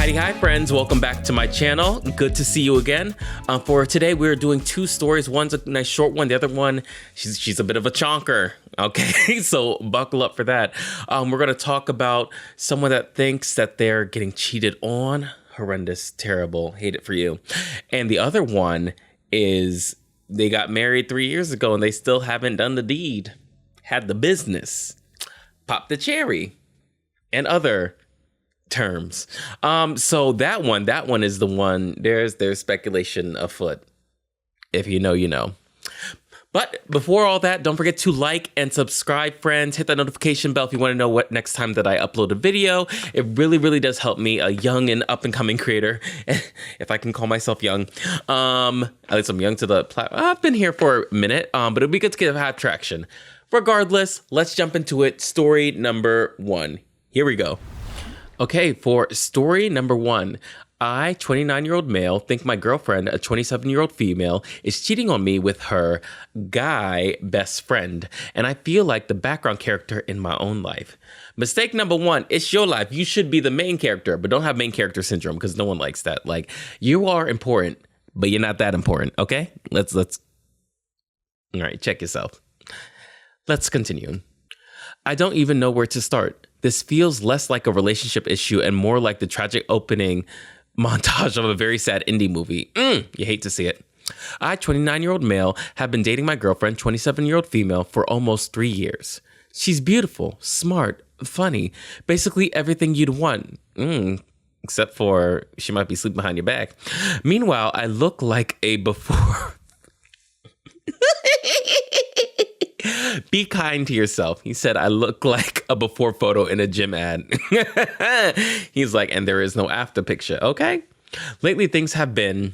Hi friends, welcome back to my channel. Good to see you again. For today, we're doing two stories. One's a nice short one. The other one, she's a bit of a chonker. Okay, so buckle up for that. We're gonna talk about someone that thinks that they're getting cheated on. Horrendous, terrible, hate it for you. And the other one is they got married 3 years ago and they still haven't done the deed. Had the business. Pop the cherry. And other terms. So that one is the one. There's speculation afoot. If you know, you know. But before all that, don't forget to like and subscribe, friends. Hit that notification bell if you want to know what next time that I upload a video. It really, really does help me, a young and up and coming creator, if I can call myself young. At least I'm young to the platform. I've been here for a minute, but it'd be good to have traction. Regardless, let's jump into it. Story number 1. Here we go. Okay, for story number 1, I, 29-year-old male, think my girlfriend, a 27-year-old female, is cheating on me with her guy best friend, and I feel like the background character in my own life. Mistake number 1, it's your life. You should be the main character, but don't have main character syndrome because no one likes that. Like, you are important, but you're not that important, okay? Let's. All right, check yourself. Let's continue. I don't even know where to start. This feels less like a relationship issue and more like the tragic opening montage of a very sad indie movie. You hate to see it. I, 29-year-old male, have been dating my girlfriend, 27-year-old female, for almost 3 years. She's beautiful, smart, funny, basically everything you'd want. Except for she might be sleeping behind your back. Meanwhile, I look like a before... Be kind to yourself. He said, I look like a before photo in a gym ad. He's like, and there is no after picture. Okay. Lately, things have been ...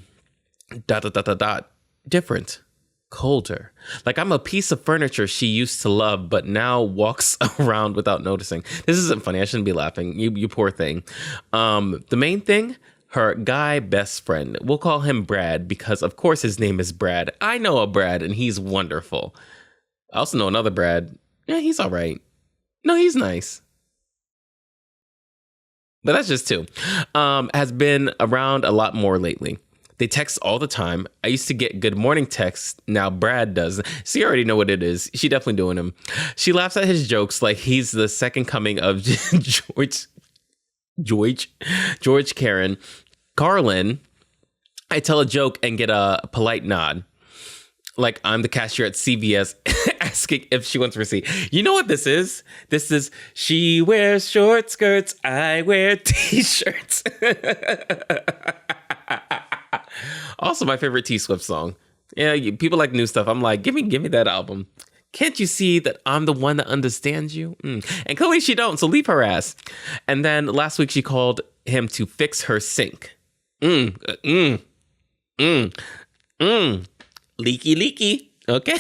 different, colder. Like I'm a piece of furniture she used to love, but now walks around without noticing. This isn't funny. I shouldn't be laughing. You poor thing. The main thing, her guy best friend. We'll call him Brad because, of course, his name is Brad. I know a Brad, and he's wonderful. I also know another Brad. Yeah, he's all right. No, he's nice. But that's just 2. Has been around a lot more lately. They text all the time. I used to get good morning texts. Now Brad does. So you already know what it is. She definitely doing him. She laughs at his jokes like he's the second coming of George Karen. Carlin, I tell a joke and get a polite nod. Like I'm the cashier at CVS asking if she wants a receipt. You know what this is? This is she wears short skirts, I wear t-shirts. Also my favorite T-Swift song. Yeah, people like new stuff. I'm like, give me that album. Can't you see that I'm the one that understands you? And clearly she don't, so leave her ass. And then last week she called him to fix her sink. Leaky. Okay.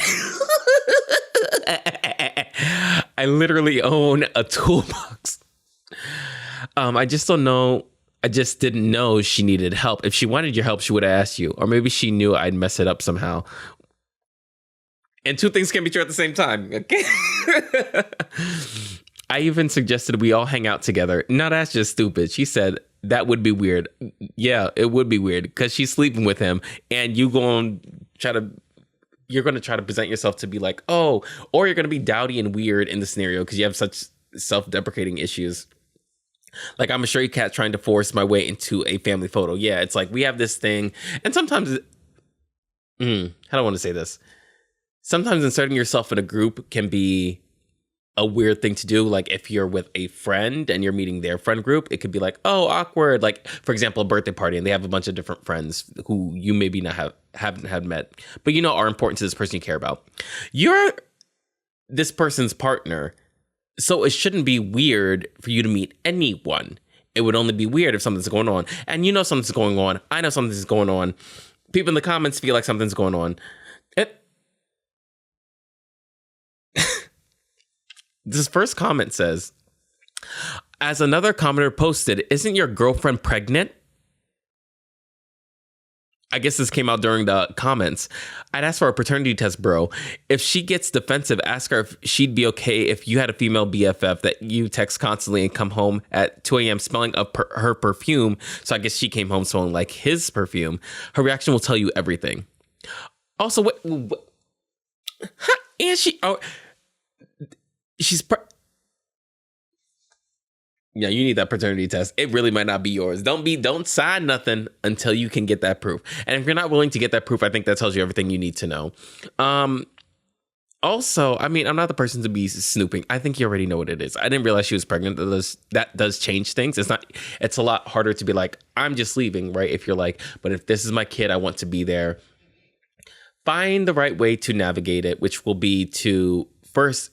I literally own a toolbox. I just don't know. I just didn't know she needed help. If she wanted your help, she would have asked you. Or maybe she knew I'd mess it up somehow. And 2 things can be true at the same time. Okay. I even suggested we all hang out together. No, that's just stupid. She said that would be weird. Yeah, it would be weird because she's sleeping with him and you're going to try to present yourself to be like, oh, or you're going to be dowdy and weird in the scenario because you have such self-deprecating issues. Like I'm a stray cat trying to force my way into a family photo. Yeah, it's like we have this thing. And sometimes, how do I want to say this? Sometimes inserting yourself in a group can be a weird thing to do. Like if you're with a friend and you're meeting their friend group, it could be like, oh, awkward. Like, for example, a birthday party and they have a bunch of different friends who you maybe haven't had met, but you know are important to this person you care about. You're this person's partner, so it shouldn't be weird for you to meet anyone. It would only be weird if something's going on. And you know something's going on. I know something's going on. People in the comments feel like something's going on. This first comment says, as another commenter posted, isn't your girlfriend pregnant? I guess this came out during the comments. I'd ask for a paternity test, bro. If she gets defensive, ask her if she'd be okay if you had a female BFF that you text constantly and come home at 2 a.m. smelling of her perfume. So I guess she came home smelling like his perfume. Her reaction will tell you everything. Also, what and she's yeah, you need that paternity test. It really might not be yours. Don't sign nothing until you can get that proof. And if you're not willing to get that proof, I think that tells you everything you need to know. Also, I mean, I'm not the person to be snooping. I think you already know what it is. I didn't realize she was pregnant. That does change things. It's a lot harder to be like, I'm just leaving, right? If you're like, but if this is my kid, I want to be there. Find the right way to navigate it, which will be to first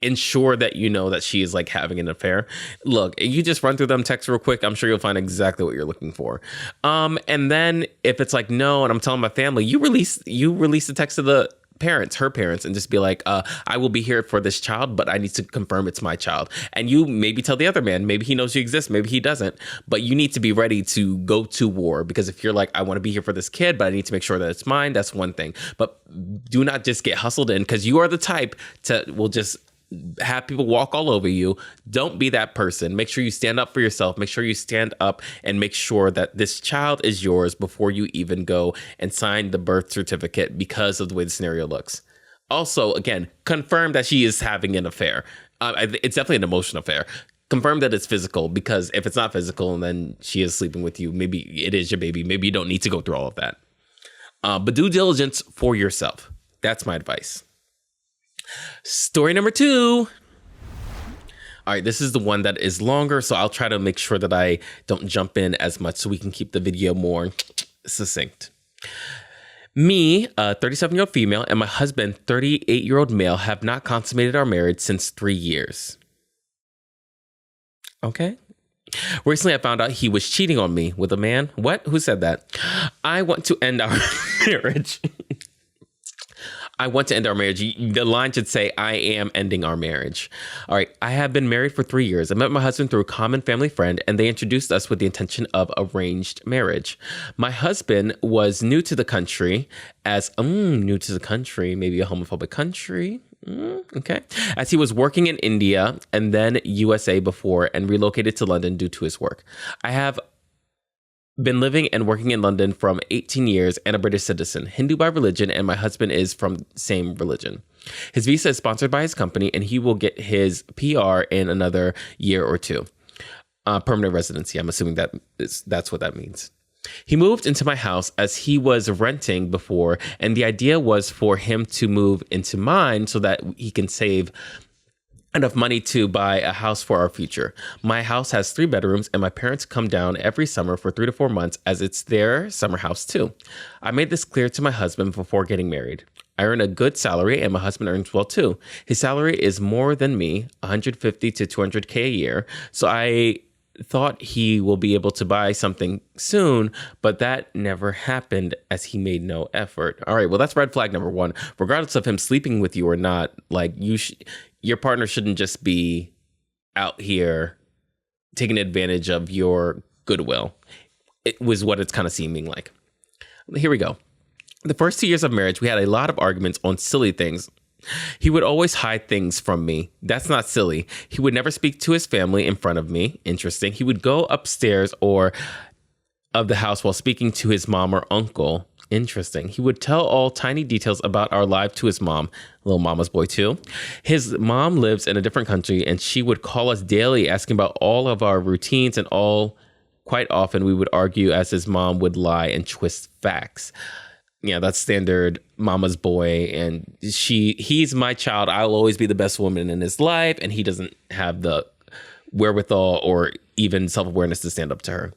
ensure that you know that she is like having an affair. Look, you just run through them texts real quick. I'm sure you'll find exactly what you're looking for. And then if it's like no, and I'm telling my family, you release the text to the parents, her parents, and just be like, I will be here for this child, but I need to confirm it's my child. And you maybe tell the other man, maybe he knows you exist, maybe he doesn't, but you need to be ready to go to war, because if you're like, I want to be here for this kid, but I need to make sure that it's mine, that's one thing. But do not just get hustled in, because you are the type will just have people walk all over you. Don't be that person. Make sure you stand up for yourself. Make sure you stand up and make sure that this child is yours before you even go and sign the birth certificate, because of the way the scenario looks. Also, again, confirm that she is having an affair. It's definitely an emotional affair. Confirm that it's physical, because if it's not physical and then she is sleeping with you, maybe it is your baby. Maybe you don't need to go through all of that. But due diligence for yourself. That's my advice. Story number 2. All right, this is the one that is longer, so I'll try to make sure that I don't jump in as much so we can keep the video more succinct. Me, a 37-year-old female, and my husband, 38-year-old male, have not consummated our marriage since 3 years. Okay. Recently, I found out he was cheating on me with a man. What? Who said that? I want to end our marriage. I want to end our marriage. The line should say, I am ending our marriage. All right. I have been married for 3 years. I met my husband through a common family friend, and they introduced us with the intention of arranged marriage. My husband was new to the country new to the country, maybe a homophobic country. Okay. As he was working in India and then USA before, and relocated to London due to his work. I have been living and working in London from 18 years and a British citizen, Hindu by religion, and my husband is from same religion. His visa is sponsored by his company, and he will get his PR in another year or 2. Permanent residency. I'm assuming that's what that means. He moved into my house as he was renting before, and the idea was for him to move into mine so that he can save enough money to buy a house for our future. My house has 3 bedrooms, and my parents come down every summer for 3 to 4 months, as it's their summer house too. I made this clear to my husband before getting married. I earn a good salary, and my husband earns well too. His salary is more than me, 150 to 200K a year. So I thought he will be able to buy something soon, but that never happened as he made no effort. All right, well, that's red flag number 1. Regardless of him sleeping with you or not, like your partner shouldn't just be out here taking advantage of your goodwill. It was what it's kind of seeming like. Here we go. The first 2 years of marriage, we had a lot of arguments on silly things. He would always hide things from me. That's not silly. He would never speak to his family in front of me. Interesting. He would go upstairs of the house while speaking to his mom or uncle. Interesting. He would tell all tiny details about our life to his mom. Little mama's boy too. His mom lives in a different country, and she would call us daily asking about all of our routines, and quite often we would argue as his mom would lie and twist facts. Yeah, that's standard mama's boy, and he's my child. I'll always be the best woman in his life, and he doesn't have the wherewithal or even self-awareness to stand up to her.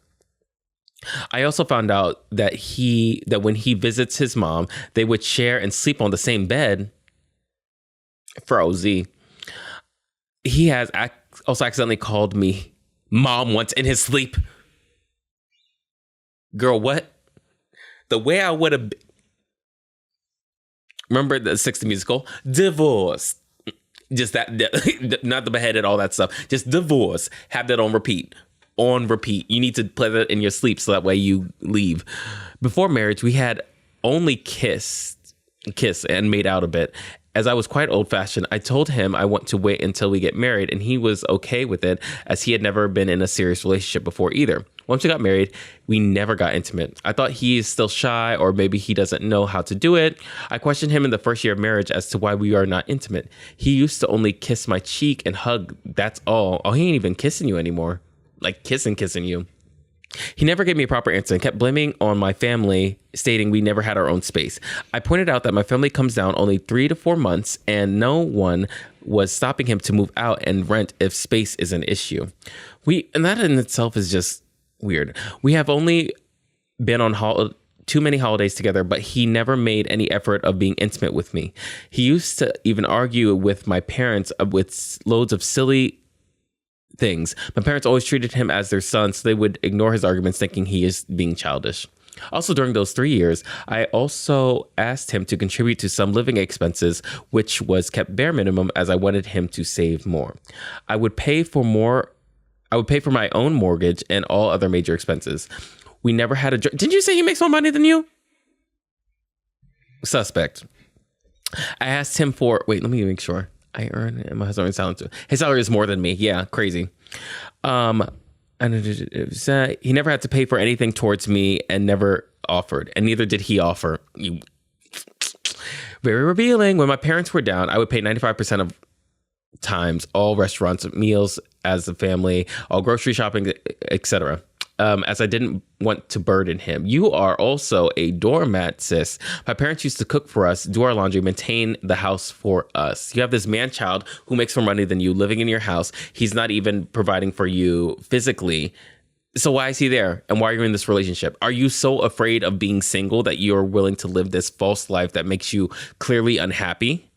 I also found out that when he visits his mom, they would share and sleep on the same bed. Frozy. He has also accidentally called me mom once in his sleep. Girl, what? The way I would have... Remember the 60 musical? Divorce. Just that, not the beheaded, all that stuff. Just divorce. Have that on repeat. on repeat. You need to play that in your sleep so that way you leave. Before marriage, we had only kiss and made out a bit. As I was quite old-fashioned, I told him I want to wait until we get married, and he was okay with it, as he had never been in a serious relationship before either. Once we got married, we never got intimate. I thought he is still shy, or maybe he doesn't know how to do it. I questioned him in the first year of marriage as to why we are not intimate. He used to only kiss my cheek and hug. That's all. Oh, he ain't even kissing you anymore. Like kissing you. He never gave me a proper answer and kept blaming on my family, stating we never had our own space. I pointed out that my family comes down only 3 to 4 months and no one was stopping him to move out and rent if space is an issue. And that in itself is just weird. We have only been on too many holidays together, but he never made any effort of being intimate with me. He used to even argue with my parents with loads of silly things. My parents always treated him as their son, so they would ignore his arguments, thinking he is being childish. Also, during those 3 years, I also asked him to contribute to some living expenses, which was kept bare minimum as I wanted him to save more. I would pay for my own mortgage and all other major expenses. We never had a... Didn't you say he makes more money than you? Suspect. I asked him for... Wait, let me make sure. I earn and my husband salary too. His salary is more than me. Yeah, crazy. And he never had to pay for anything towards me and never offered, and neither did he offer. Very revealing. When my parents were down, I would pay 95% of times all restaurants, meals as a family, all grocery shopping, etc. As I didn't want to burden him. You are also a doormat, sis. My parents used to cook for us, do our laundry, maintain the house for us. You have this man-child who makes more money than you living in your house. He's not even providing for you physically. So why is he there? And why are you in this relationship? Are you so afraid of being single that you're willing to live this false life that makes you clearly unhappy?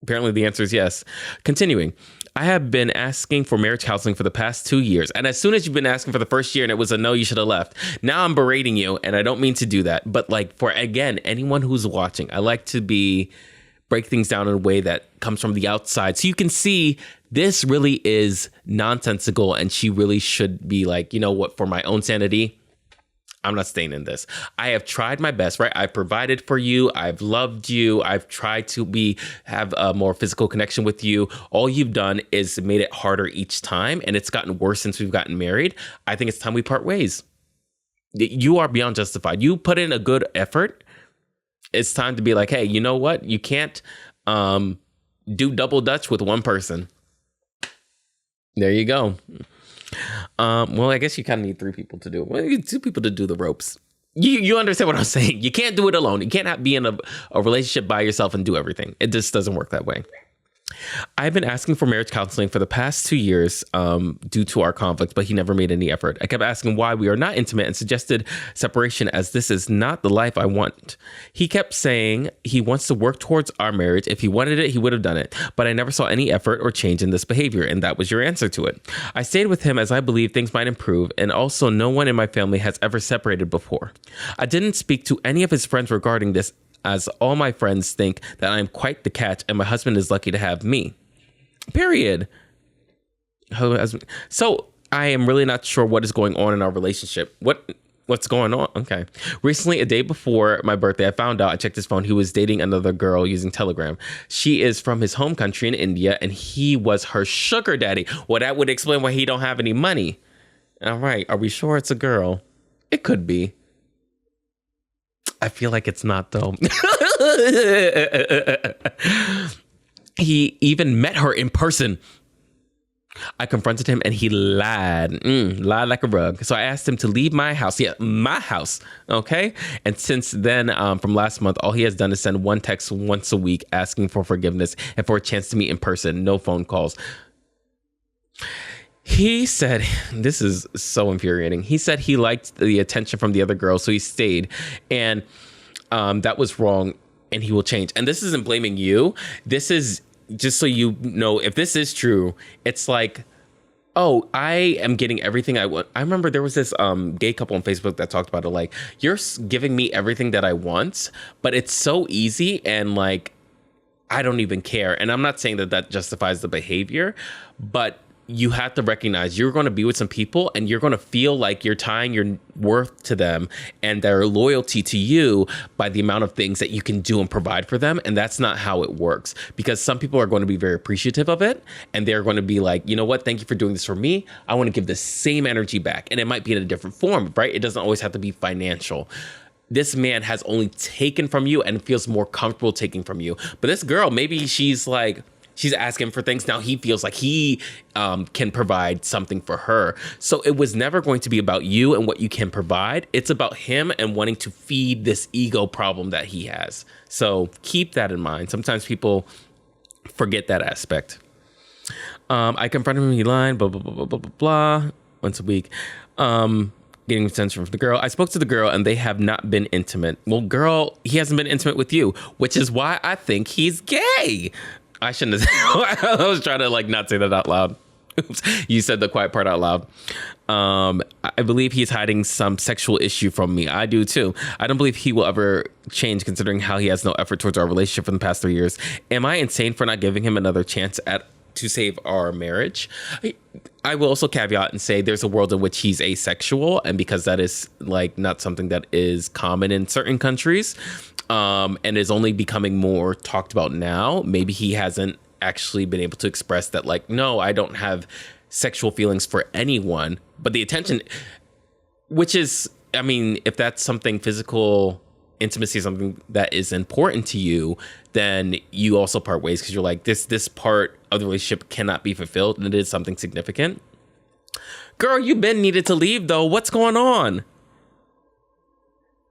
Apparently the answer is yes. Continuing. I have been asking for marriage counseling for the past 2 years. And as soon as you've been asking for the first year and it was a no, you should have left. Now I'm berating you, and I don't mean to do that. But like, for, again, anyone who's watching, I like to break things down in a way that comes from the outside. So you can see this really is nonsensical, and she really should be like, you know what, for my own sanity, I'm not staying in this. I have tried my best, right? I've provided for you. I've loved you. I've tried to have a more physical connection with you. All you've done is made it harder each time, and it's gotten worse since we've gotten married. I think it's time we part ways. You are beyond justified. You put in a good effort. It's time to be like, hey, you know what? You can't do double dutch with one person. There you go. Well, I guess you kind of need 3 people to do it. Well, you need 2 people to do the ropes. You understand what I'm saying? You can't do it alone. You can't be in a relationship by yourself and do everything. It just doesn't work that way. I've been asking for marriage counseling for the past 2 years due to our conflict, but he never made any effort. I kept asking why we are not intimate and suggested separation, as this is not the life I want. He kept saying he wants to work towards our marriage. If he wanted it, he would have done it. But I never saw any effort or change in this behavior, and that was your answer to it. I stayed with him as I believed things might improve, and also no one in my family has ever separated before. I didn't speak to any of his friends regarding this, as all my friends think that I'm quite the catch and my husband is lucky to have me. Period. So I am really not sure what is going on in our relationship. What's going on? Okay. Recently, a day before my birthday, I found out, I checked his phone, he was dating another girl using Telegram. She is from his home country in India, and he was her sugar daddy. Well, that would explain why he don't have any money. All right. Are we sure it's a girl? It could be. I feel like it's not, though. He even met her in person. I confronted him and he lied like a rug. So I asked him to leave my house. Yeah, my house. Okay. And since then, from last month, all he has done is send one text once a week asking for forgiveness and for a chance to meet in person. No phone calls. He said, this is so infuriating. He said he liked the attention from the other girl, so he stayed. And that was wrong, and he will change. And this isn't blaming you. This is just so you know, if this is true, it's like, oh, I am getting everything I want. I remember there was this gay couple on Facebook that talked about it, like, you're giving me everything that I want, but it's so easy, and like, I don't even care. And I'm not saying that justifies the behavior, but you have to recognize you're going to be with some people and you're going to feel like you're tying your worth to them and their loyalty to you by the amount of things that you can do and provide for them. And that's not how it works, because some people are going to be very appreciative of it. And they're going to be like, you know what? Thank you for doing this for me. I want to give the same energy back. And it might be in a different form, right? It doesn't always have to be financial. This man has only taken from you and feels more comfortable taking from you. But this girl, maybe she's asking for things. Now he feels like he can provide something for her. So it was never going to be about you and what you can provide. It's about him and wanting to feed this ego problem that he has. So keep that in mind. Sometimes people forget that aspect. I confronted him, he lied, blah, blah, blah, blah, blah, blah, blah, once a week. Getting attention from the girl. I spoke to the girl and they have not been intimate. Well, girl, he hasn't been intimate with you, which is why I think he's gay. I shouldn't have. I was trying to not say that out loud. Oops. You said the quiet part out loud. I believe he's hiding some sexual issue from me. I do too. I don't believe he will ever change, considering how he has no effort towards our relationship for the past 3 years. Am I insane for not giving him another chance to save our marriage? I will also caveat and say there's a world in which he's asexual, and because that is not something that is common in certain countries, and is only becoming more talked about now, maybe he hasn't actually been able to express that, no, I don't have sexual feelings for anyone. But the attention, which is, if that's something, physical intimacy is something that is important to you, then you also part ways, because you're like, this part of the relationship cannot be fulfilled, and it is something significant. Girl, you been needed to leave though. What's going on?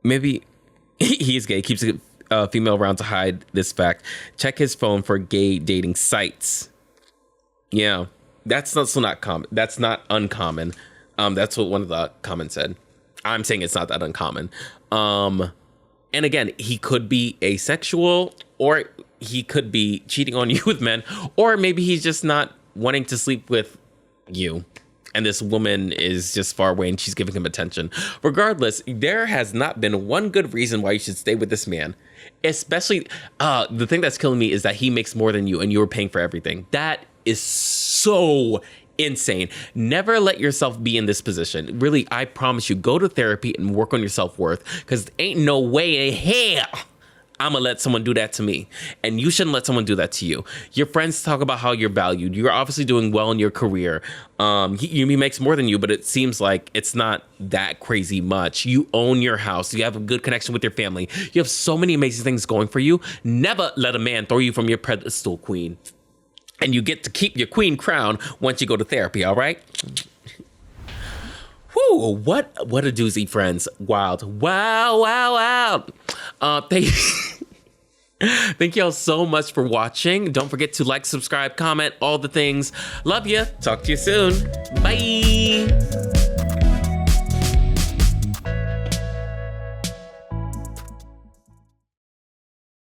Maybe he's gay, keeps a female around to hide this fact. Check his phone for gay dating sites. Yeah, that's also not common. That's not uncommon. That's what one of the comments said. I'm saying it's not that uncommon. And again, he could be asexual, or he could be cheating on you with men, or maybe he's just not wanting to sleep with you. And this woman is just far away and she's giving him attention. Regardless, there has not been one good reason why you should stay with this man. Especially, the thing that's killing me is that he makes more than you and you're paying for everything. That is so insane. Never let yourself be in this position. Really, I promise you, go to therapy and work on your self-worth, because ain't no way in hell I'm gonna let someone do that to me. And you shouldn't let someone do that to you. Your friends talk about how you're valued. You're obviously doing well in your career. He makes more than you, but it seems like it's not that crazy much. You own your house. You have a good connection with your family. You have so many amazing things going for you. Never let a man throw you from your pedestal, queen. And you get to keep your queen crown once you go to therapy, all right? Whew, what a doozy, friends. Wild. Wow. Thank y'all so much for watching. Don't forget to like, subscribe, comment, all the things. Love ya. Talk to you soon. Bye.